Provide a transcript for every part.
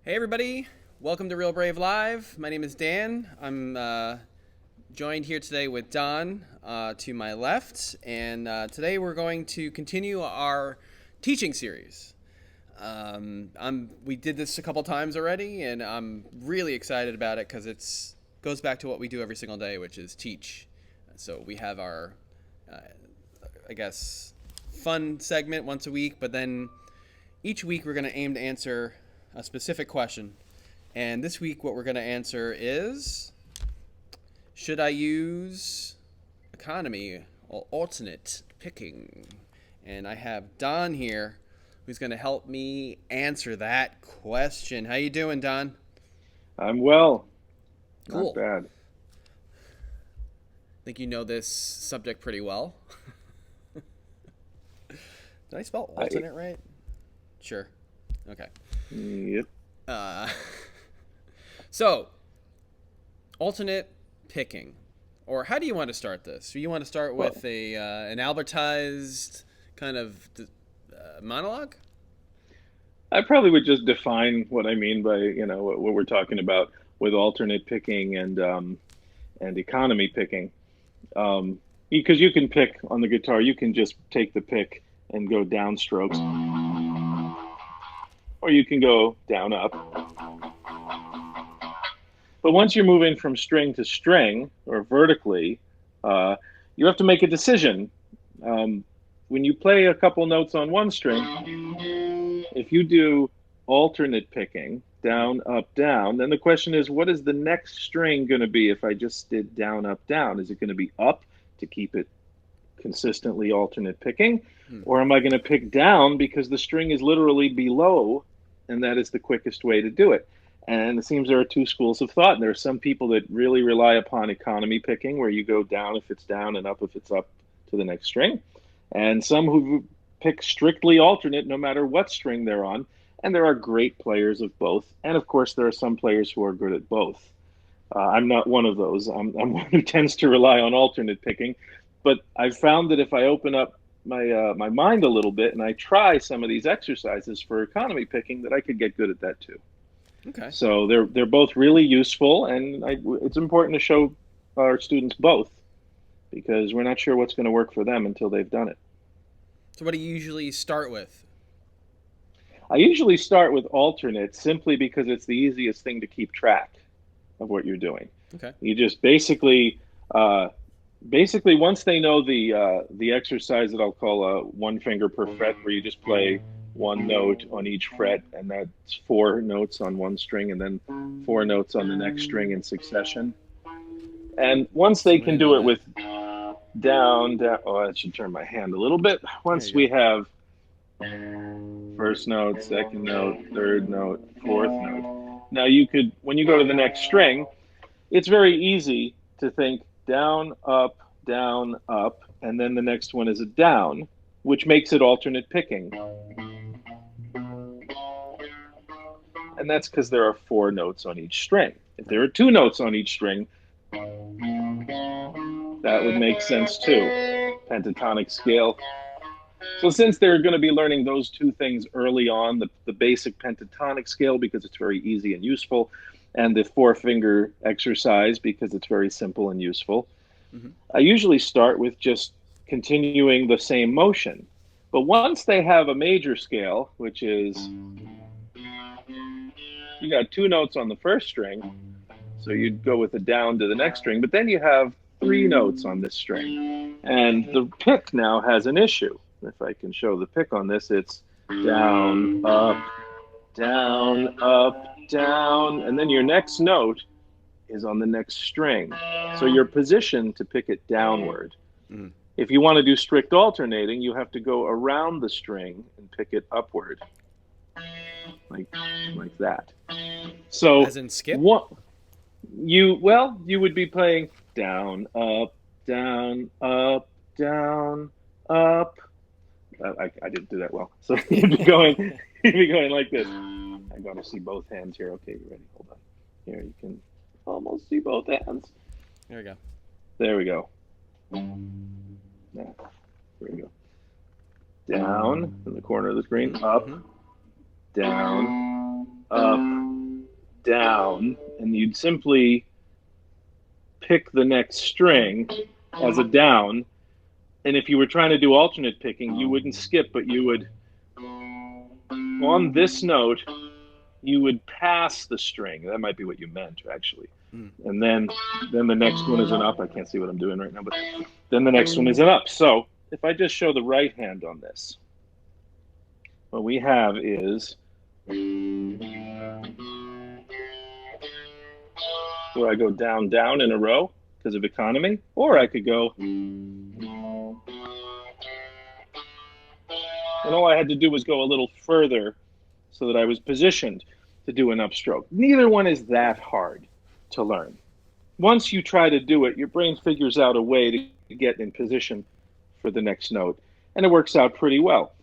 Hey everybody, welcome to Real Brave Live. My name is Dan. I'm joined here today with Don to my left, and today we're going to continue our teaching series. We did this a couple times already, and I'm really excited about it because it goes back to what we do every single day, which is teach. So we have our, I guess, fun segment once a week, but then each week we're going to aim to answer a specific question. And this week what we're going to answer is, should I use economy or alternate picking? And I have Don here who's going to help me answer that question. How you doing, Don? I'm well. Not Cool. bad. I think you know this subject pretty well. Did I spell I alternate right? Sure. Okay. Yep. Uh, so, alternate picking, or how do you want to start this? Do you want to start Well, with an Albertized kind of monologue? I probably would just define what I mean by, what we're talking about with alternate picking and economy picking. Because you can pick on the guitar, you can just take the pick and go down strokes, or you can go down up. But once you're moving from string to string or vertically, uh, you have to make a decision. Um, when you play a couple notes on one string, if you do alternate picking, down, up, down, then the question is, what is the next string going to be if I just did down, up, down? Is it going to be up to keep it consistently alternate picking? Hmm. Or am I going to pick down because the string is literally below, and that is the quickest way to do it? And it seems there are two schools of thought. And there are some people that really rely upon economy picking, where you go down if it's down and up if it's up to the next string. And some who pick strictly alternate no matter what string they're on. And there are great players of both. And of course, there are some players who are good at both. I'm not one of those. I'm one who tends to rely on alternate picking. But I've found that if I open up my mind a little bit and I try some of these exercises for economy picking, that I could get good at that too. Okay. So they're both really useful, and it's important to show our students both because we're not sure what's going to work for them until they've done it. So, what do you usually start with? I usually start with alternate simply because it's the easiest thing to keep track of what you're doing. Okay. You just uh, basically once they know the exercise that I'll call a one finger per fret, where you just play one note on each fret, and that's four notes on one string, and then four notes on the next string in succession. And once they can Somebody know do it that. with down, down. Oh, I should turn my hand a little bit. There you Once we go. have first note, second note, third note, fourth note. Now you could, when you go to the next string, it's very easy to think down, up, and then the next one is a down, which makes it alternate picking. And that's because there are four notes on each string. If there Right. are two notes on each string, that would make sense too. Pentatonic scale. So since they're going to be learning those two things early on, the basic pentatonic scale because it's very easy and useful, and the four finger exercise because it's very simple and useful, Mm-hmm. I usually start with just continuing the same motion. But once they have a major scale, which is you got two notes on the first string, so you'd go with a down to the next string, but then you have three notes on this string. And the pick now has an issue. If I can show the pick on this, it's down, up, down, and then your next note is on the next string. So you're positioned to pick it downward. Mm-hmm. If you want to do strict alternating, you have to go around the string and pick it upward, like like that. As So in skip? what you would be playing down, up, down, up, down, up. I didn't do that well. So you'd be going like this. I got to see both hands here. Okay, you ready? Hold on. Here you can almost see both hands. There we go. There we go. Yeah, there we go. Down in the corner of the screen, Mm-hmm. up, Mm-hmm. down, up, down, and you'd simply pick the next string as a down. And if you were trying to do alternate picking, you wouldn't skip, but you would, on this note, you would pass the string. That might be what you meant, actually. And then the next one is an up. I can't see what I'm doing right now, but then the next one is an up. So if I just show the right hand on this, what we have is where I go down, down in a row because of economy, or I could go, and all I had to do was go a little further so that I was positioned to do an upstroke. Neither one is that hard to learn. Once you try to do it, your brain figures out a way to get in position for the next note, and it works out pretty well.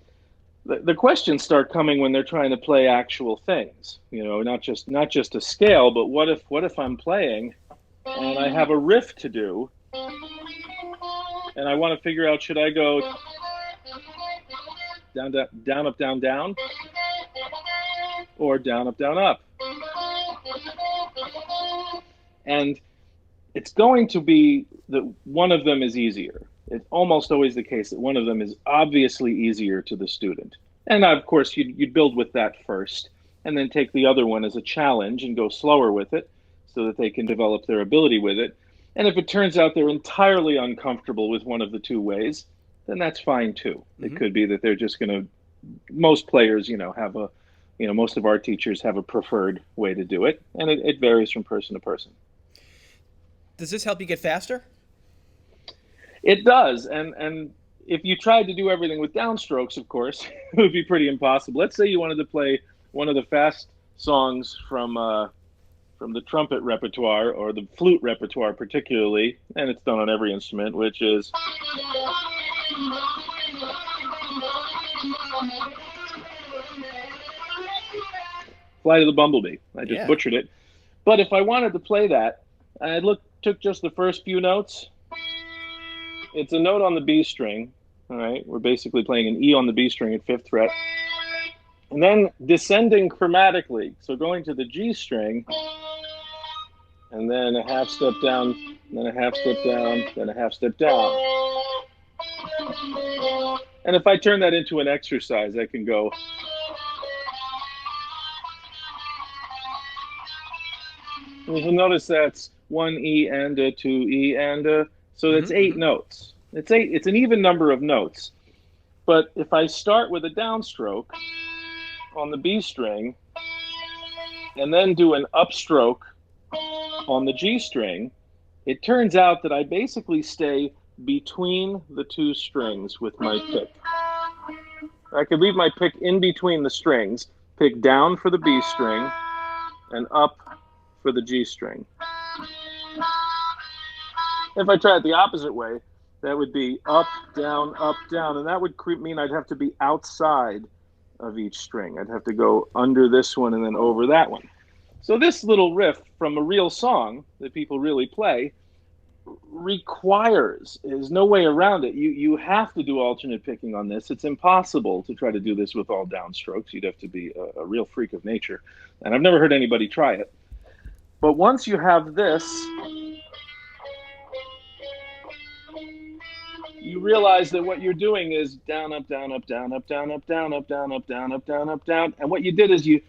The questions start coming when they're trying to play actual things, not just a scale, but what if I'm playing and I have a riff to do, and I want to figure out, should I go down, down, up, down, or down, up? And it's going to be that one of them is easier. It's almost always the case that one of them is obviously easier to the student. And of course, you'd build with that first, and then take the other one as a challenge and go slower with it so that they can develop their ability with it. And if it turns out they're entirely uncomfortable with one of the two ways, then that's fine too. It could be that they're just going to, most players, have a, most of our teachers have a preferred way to do it, and it varies from person to person. Does this help you get faster? It does, and if you tried to do everything with downstrokes, of course, it would be pretty impossible. Let's say you wanted to play one of the fast songs from the trumpet repertoire, or the flute repertoire particularly, and it's done on every instrument, which is Flight of the Bumblebee. I just butchered it. But if I wanted to play that, I took just the first few notes. It's a note on the B string. All right, we're basically playing an E on the B string at 5th fret. And then descending chromatically. So going to the G string, and then a half step down, then a half step down, then a half step down. And if I turn that into an exercise, I can go. You'll notice that's 1 E and a, 2 E and a. So that's 8 notes. It's an even number of notes. But if I start with a downstroke on the B string, and then do an upstroke on the G string, it turns out that I basically stay between the two strings with my pick. I could leave my pick in between the strings, pick down for the B string, and up for the G string. If I try it the opposite way, that would be up, down, and that would mean I'd have to be outside of each string. I'd have to go under this one and then over that one. So this little riff from a real song that people really play there's no way around it. You have to do alternate picking on this. It's impossible to try to do this with all downstrokes. You'd have to be a real freak of nature. And I've never heard anybody try it. But once you have this, you realize that what you're doing is down, up, down, up, down, up, down, up, down, up, down, up, down, up, down, up, down. And what you did is you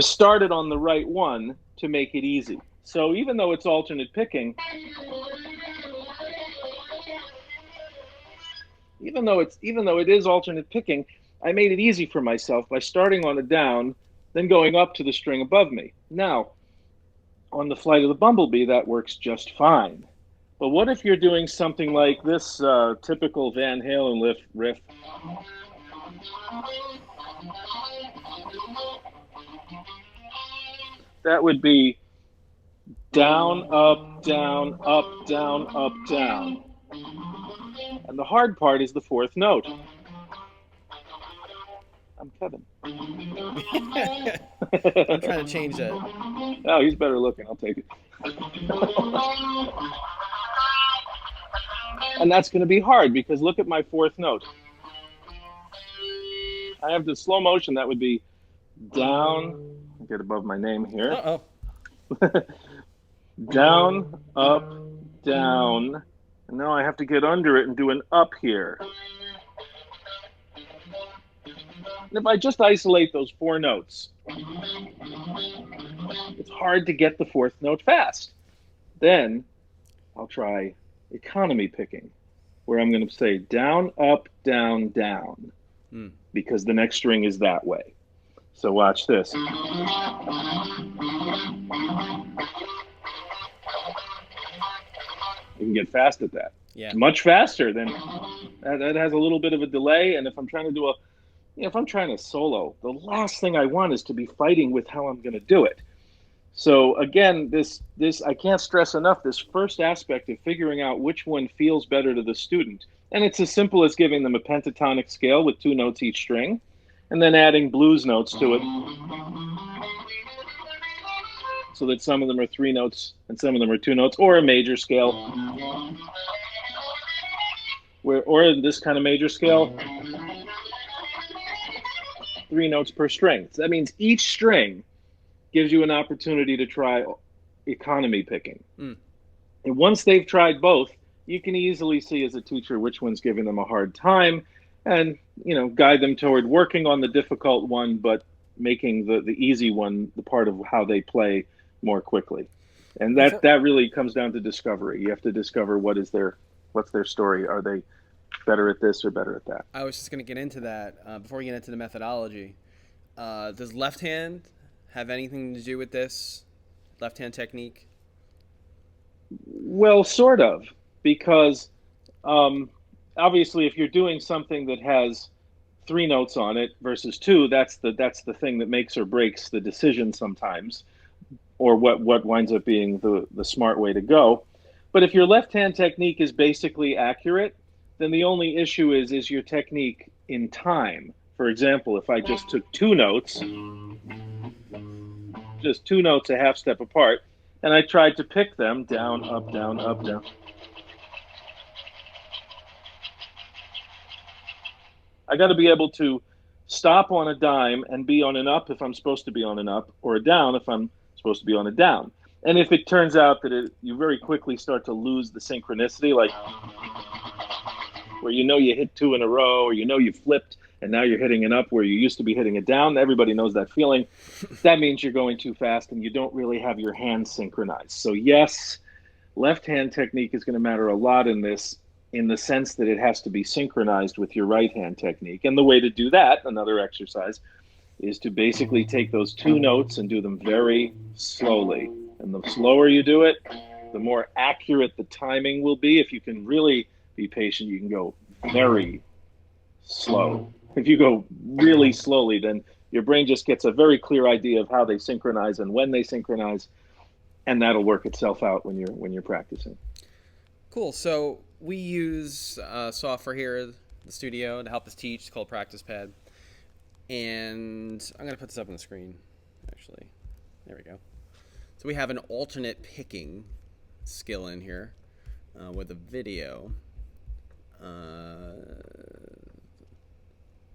started on the right one to make it easy. So even though it's alternate picking, even though it is alternate picking, I made it easy for myself by starting on a down, then going up to the string above me. Now, on the Flight of the Bumblebee, that works just fine. But what if you're doing something like this typical Van Halen riff? That would be down, up, down, up, down, up, down. And the hard part is the 4th note. I'm Kevin. I'm trying to change that. Oh, he's better looking. I'll take it. And that's going to be hard because look at my 4th note. I have the slow motion. That would be down. Get above my name here. Uh-oh. Down, up, down. And now I have to get under it and do an up here. And if I just isolate those four notes, it's hard to get the fourth note fast. Then I'll try economy picking, where I'm going to say down, up, down, down, Hmm. because the next string is that way. So watch this. You can get fast at that. Yeah. It's much faster than that has a little bit of a delay. And if I'm trying to do if I'm trying to solo, the last thing I want is to be fighting with how I'm going to do it. So again, this I can't stress enough this first aspect of figuring out which one feels better to the student. And it's as simple as giving them a pentatonic scale with 2 notes each string, and then adding blues notes to it, so that some of them are 3 notes and some of them are 2 notes, or a major scale, or in this kind of major scale, 3 notes per string. So that means each string gives you an opportunity to try economy picking. Mm. And once they've tried both, you can easily see as a teacher which one's giving them a hard time, and guide them toward working on the difficult one, but making the easy one the part of how they play more quickly. And that really comes down to discovery. You have to discover what's their story. Are they better at this or better at that? I was just going to get into that before we get into the methodology. Does left hand have anything to do with this left hand technique? Well, sort of, because obviously, if you're doing something that has 3 notes on it versus 2, that's the thing that makes or breaks the decision sometimes, or what winds up being the smart way to go. But if your left hand technique is basically accurate, then the only issue is your technique in time. For example, if I just took 2 notes, just 2 notes a half step apart, and I tried to pick them down, up, down, up, down. I got to be able to stop on a dime and be on an up if I'm supposed to be on an up, or a down if I'm supposed to be on a down. And if it turns out that you very quickly start to lose the synchronicity, like where you hit 2 in a row, or you flipped and now you're hitting an up where you used to be hitting a down. Everybody knows that feeling. That means you're going too fast and you don't really have your hands synchronized. So yes, left hand technique is going to matter a lot in this, in the sense that it has to be synchronized with your right hand technique. And the way to do that, another exercise, is to basically take those 2 notes and do them very slowly. And the slower you do it, the more accurate the timing will be. If you can really be patient, you can go very slow. If you go really slowly, then your brain just gets a very clear idea of how they synchronize and when they synchronize, and that'll work itself out when you're practicing. Cool. So we use software here at the studio to help us teach. It's called Practice Pad. And I'm going to put this up on the screen, actually. There we go. So we have an alternate picking skill in here with a video.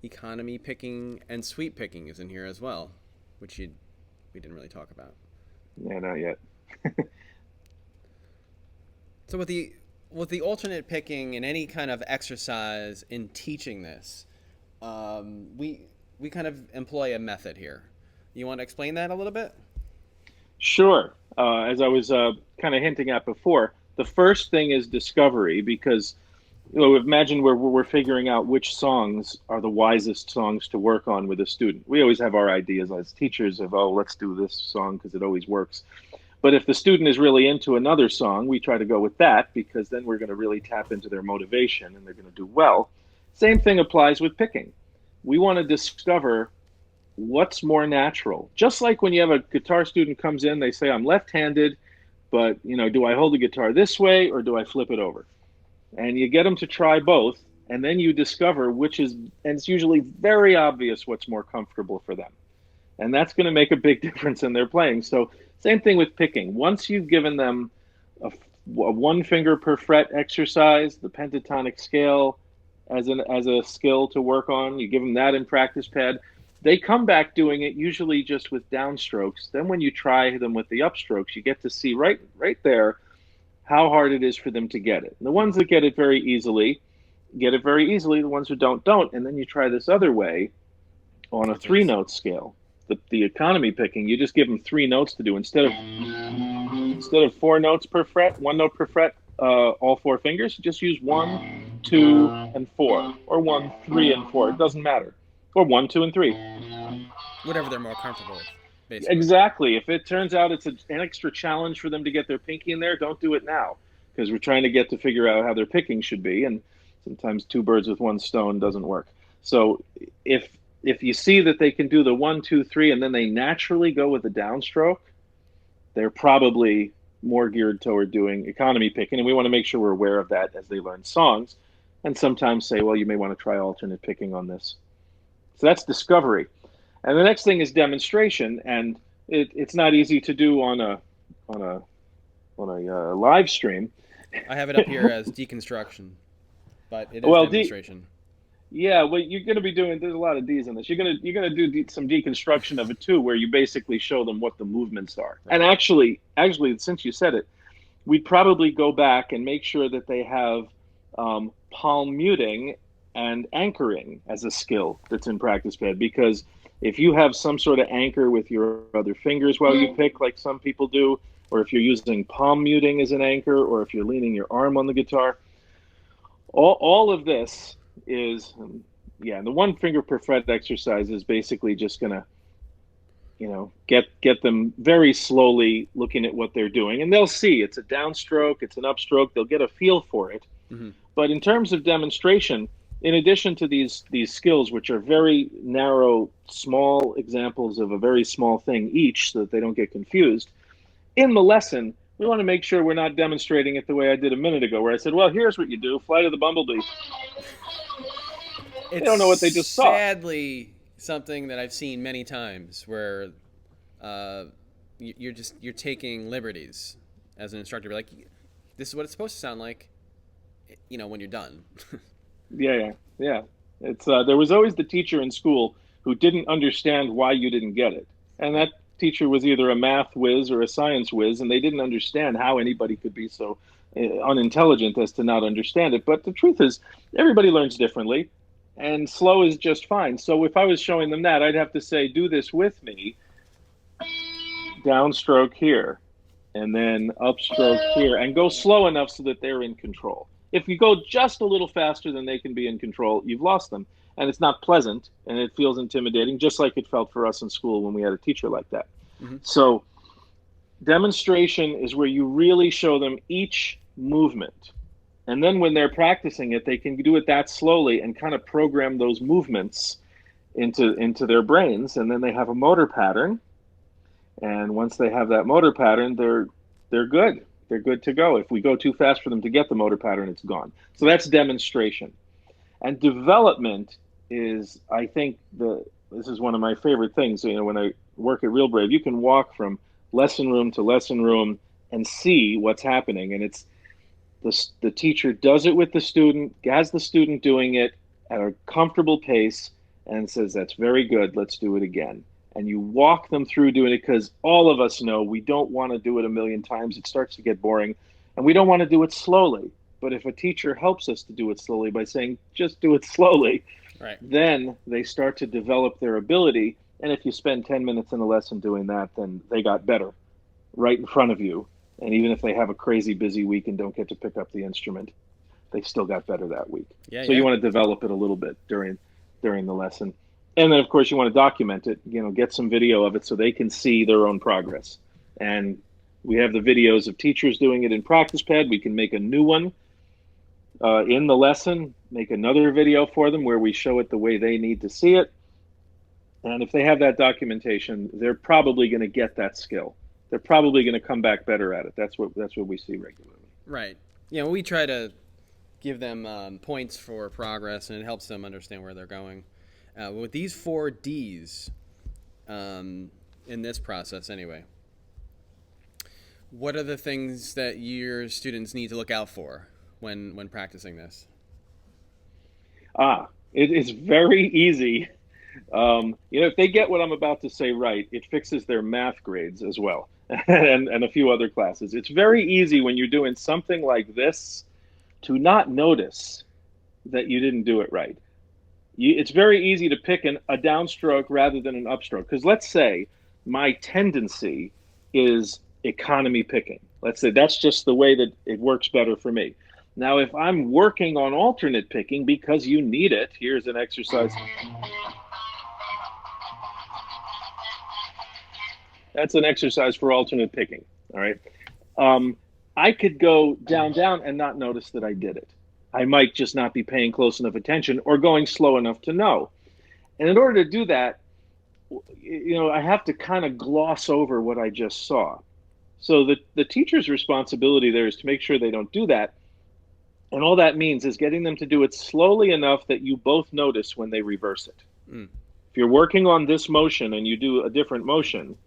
Economy picking and sweep picking is in here as well, which we didn't really talk about. Yeah, not yet. So with the alternate picking and any kind of exercise in teaching this, we kind of employ a method here. You want to explain that a little bit? Sure. As I was kind of hinting at before, the first thing is discovery, because imagine we're figuring out which songs are the wisest songs to work on with a student. We always have our ideas as teachers of, let's do this song because it always works. But if the student is really into another song, we try to go with that, because then we're going to really tap into their motivation and they're going to do well. Same thing applies with picking. We want to discover what's more natural. Just like when you have a guitar student comes in, they say, I'm left-handed, but do I hold the guitar this way or do I flip it over? And you get them to try both, and then you discover which is, and it's usually very obvious what's more comfortable for them. And that's going to make a big difference in their playing. So same thing with picking. Once you've given them a 1 finger per fret exercise, the pentatonic scale as a skill to work on, you give them that in Practice Pad, They come back doing it usually just with downstrokes. Then when you try them with the upstrokes, you get to see right there how hard it is for them to get it. And the ones that get it very easily get it very easily. The ones who don't. And then you try this other way on a Which is, 3-note scale. The economy picking, you just give them 3 notes to do instead of 4 notes per fret, 1 note per fret, all 4 fingers. Just use 1, 2, and 4, or 1, 3, and 4. It doesn't matter, or 1, 2, and 3. whatever they're more comfortable with, basically. Exactly. If it turns out it's an extra challenge for them to get their pinky in there, don't do it now, because we're trying to get to figure out how their picking should be, and sometimes two birds with one stone doesn't work. So if you see that they can do the 1, 2, 3, and then they naturally go with the downstroke, they're probably more geared toward doing economy picking, and we want to make sure we're aware of that as they learn songs, and sometimes say, well, you may want to try alternate picking on this. So that's discovery. And the next thing is demonstration, and it's not easy to do on a live stream. I have it up here as deconstruction, but it is Well, demonstration. yeah, well, you're going to be doing. There's a lot of D's in this. You're gonna do some deconstruction of it too, where you basically show them what the movements are. Right. And actually, since you said it, we'd probably go back and make sure that they have palm muting and anchoring as a skill that's in practice pad, because if you have some sort of anchor with your other fingers while you pick, like some people do, or if you're using palm muting as an anchor, or if you're leaning your arm on the guitar, all of this is, yeah, the 1 finger per fret exercise is basically just gonna, get them very slowly looking at what they're doing, and they'll see it's a downstroke, it's an upstroke, they'll get a feel for it. Mm-hmm. But in terms of demonstration, in addition to these skills, which are very narrow, small examples of a very small thing each, so that they don't get confused, in the lesson, we want to make sure we're not demonstrating it the way I did a minute ago, where I said, well, here's what you do, flight of the bumblebee. They It's don't know what they just saw. sadly something that I've seen many times where you're taking liberties as an instructor. Be like, this is what it's supposed to sound like, when you're done. Yeah. It's there was always the teacher in school who didn't understand why you didn't get it, and that teacher was either a math whiz or a science whiz, and they didn't understand how anybody could be so unintelligent as to not understand it. But the truth is, everybody learns differently, and slow is just fine. So if I was showing them that, I'd have to say, do this with me, downstroke here, and then upstroke here, and go slow enough so that they're in control. If you go just a little faster than they can be in control, you've lost them. And it's not pleasant, and it feels intimidating, just like it felt for us in school when we had a teacher like that. Mm-hmm. So demonstration is where you really show them each movement. And then when they're practicing it, they can do it that slowly and kind of program those movements into their brains. And then they have a motor pattern. And once they have that motor pattern, they're good. They're good to go. If we go too fast for them to get the motor pattern, it's gone. So that's demonstration. And development is, I think, this is one of my favorite things. When I work at Real Brave, you can walk from lesson room to lesson room and see what's happening. And it's the teacher does it with the student, has the student doing it at a comfortable pace, and says, that's very good, let's do it again. And you walk them through doing it, because all of us know we don't want to do it a million times. It starts to get boring, and we don't want to do it slowly. But if a teacher helps us to do it slowly by saying, just do it slowly, right, then they start to develop their ability. And if you spend 10 minutes in a lesson doing that, then they got better right in front of you. And even if they have a crazy busy week and don't get to pick up the instrument, they still got better that week. Yeah, so you want to develop it a little bit during the lesson. And then, of course, you want to document it, get some video of it so they can see their own progress. And we have the videos of teachers doing it in practice pad. We can make a new one in the lesson, make another video for them where we show it the way they need to see it. And if they have that documentation, they're probably going to get that skill. They're probably going to come back better at it. That's what we see regularly. Right. We try to give them points for progress, and it helps them understand where they're going. With these 4 Ds in this process anyway, what are the things that your students need to look out for when practicing this? It is very easy If they get what I'm about to say right, it fixes their math grades as well, and a few other classes. It's very easy when you're doing something like this to not notice that you didn't do it right. It's very easy to pick a downstroke rather than an upstroke. Because let's say my tendency is economy picking. Let's say that's just the way that it works better for me. Now, if I'm working on alternate picking because you need it, here's an exercise. That's an exercise for alternate picking. All right. Um, I could go down, down, and not notice that I did it. I might just not be paying close enough attention or going slow enough to know. And in order to do that, I have to kind of gloss over what I just saw. So the teacher's responsibility there is to make sure they don't do that. And all that means is getting them to do it slowly enough that you both notice when they reverse it. Mm. If you're working on this motion and you do a different motion,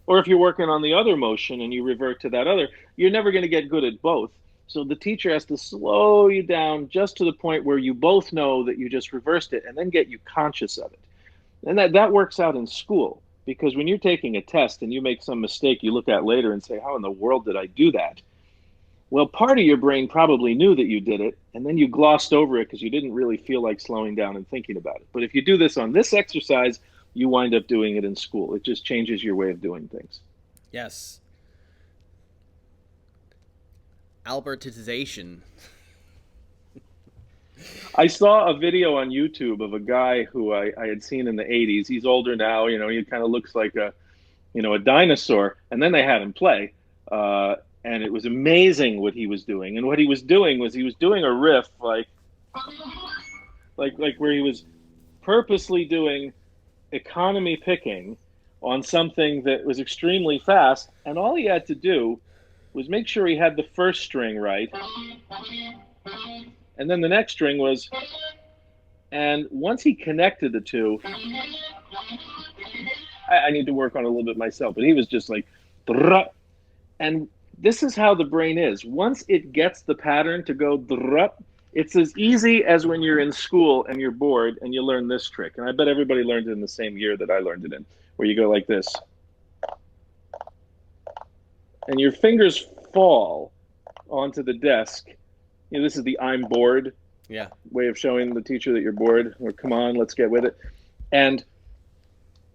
or if you're working on the other motion and you revert to that other, you're never going to get good at both. So the teacher has to slow you down just to the point where you both know that you just reversed it and then get you conscious of it. And that works out in school because when you're taking a test and you make some mistake you look at later and say, how in the world did I do that? Well, part of your brain probably knew that you did it, and then you glossed over it because you didn't really feel like slowing down and thinking about it. But if you do this on this exercise, you wind up doing it in school. It just changes your way of doing things. Yes. Albertization. I saw a video on YouTube of a guy who I had seen in the 80s. He's older now, he kind of looks like a dinosaur. And then they had him play. And it was amazing what he was doing. And what he was doing was he was doing a riff like where he was purposely doing economy picking on something that was extremely fast. And all he had to do was make sure he had the first string right. And then the next string was, and once he connected the two, I need to work on it a little bit myself, but he was just like, and this is how the brain is. Once it gets the pattern to go, it's as easy as when you're in school and you're bored and you learn this trick. And I bet everybody learned it in the same year that I learned it in, where you go like this. And your fingers fall onto the desk. This is the I'm bored way of showing the teacher that you're bored, or come on, let's get with it. And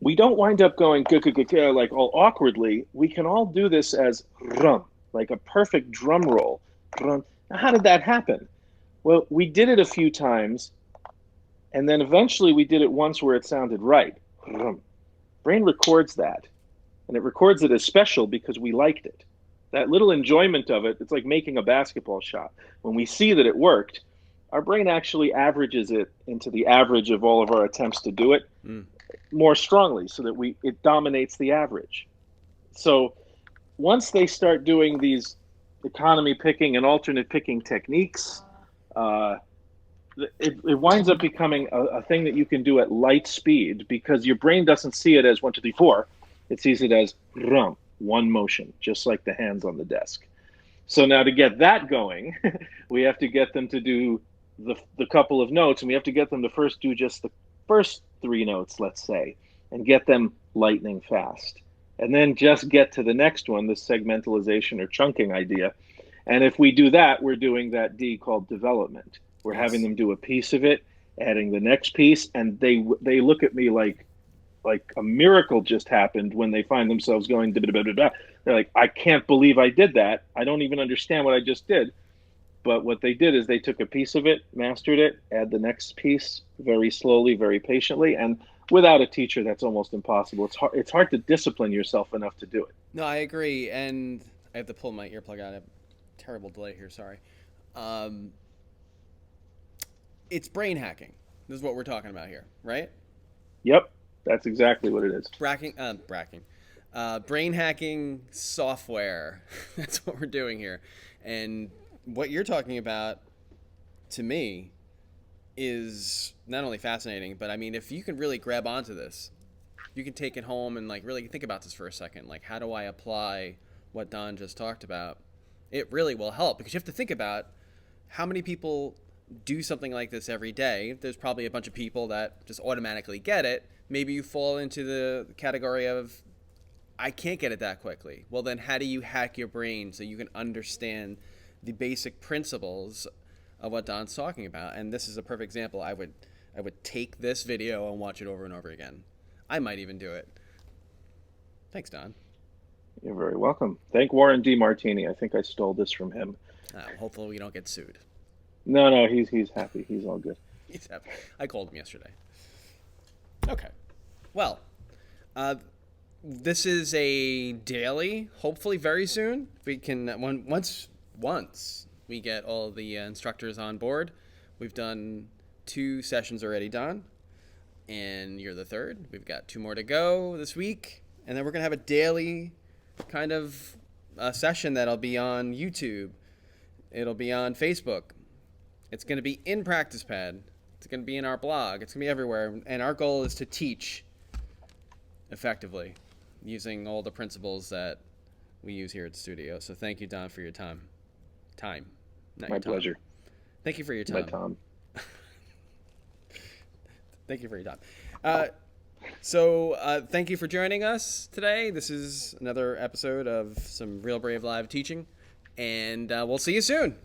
we don't wind up going like all awkwardly. We can all do this as rum, like a perfect drum roll. Now, how did that happen? Well, we did it a few times, and then eventually we did it once where it sounded right. Brain records that, and it records it as special because we liked it. That little enjoyment of it, it's like making a basketball shot. When we see that it worked, our brain actually averages it into the average of all of our attempts to do it more strongly so that it dominates the average. So once they start doing these economy picking and alternate picking techniques, it winds up becoming a thing that you can do at light speed because your brain doesn't see it as 1, 2, 3, 4. It sees it as rum. One motion, just like the hands on the desk. So now to get that going, we have to get them to do the couple of notes, and we have to get them to first do just the first 3 notes, let's say, and get them lightning fast. And then just get to the next one, the segmentalization or chunking idea. And if we do that, we're doing that D called development. We're having them do a piece of it, adding the next piece, and they look at me like a miracle just happened when they find themselves going da-da-da-da-da. They're like, I can't believe I did that. I don't even understand what I just did. But what they did is they took a piece of it, mastered it, add the next piece very slowly, very patiently. And without a teacher, that's almost impossible. It's hard to discipline yourself enough to do it. No, I agree. And I have to pull my earplug out. I have a terrible delay here. Sorry. It's brain hacking. This is what we're talking about here, right? Yep. That's exactly what it is. Brain hacking software. That's what we're doing here. And what you're talking about, to me, is not only fascinating, but I mean, if you can really grab onto this, you can take it home and really think about this for a second. Like, how do I apply what Don just talked about? It really will help because you have to think about how many people do something like this every day. There's probably a bunch of people that just automatically get it. maybe you fall into the category of, I can't get it that quickly. Well, then how do you hack your brain so you can understand the basic principles of what Don's talking about? And this is a perfect example. I would take this video and watch it over and over again. I might even do it. Thanks, Don. You're very welcome. Thank Warren D. Martini. I think I stole this from him. Hopefully we don't get sued. No, he's happy. He's all good. He's happy. I called him yesterday. Okay. Well, this is a daily. Hopefully, very soon we can once we get all the instructors on board. We've done 2 sessions already, Don, and you're the third. We've got 2 more to go this week, and then we're gonna have a daily kind of session that'll be on YouTube. It'll be on Facebook. It's gonna be in Practice Pad. It's gonna be in our blog. It's gonna be everywhere, and our goal is to teach effectively using all the principles that we use here at the studio. So thank you, Don, for your time. Not My your time. pleasure. Thank you for your time. My Tom. Thank you for your time. So thank you for joining us today. This is another episode of some Real Brave Live teaching, and we'll see you soon.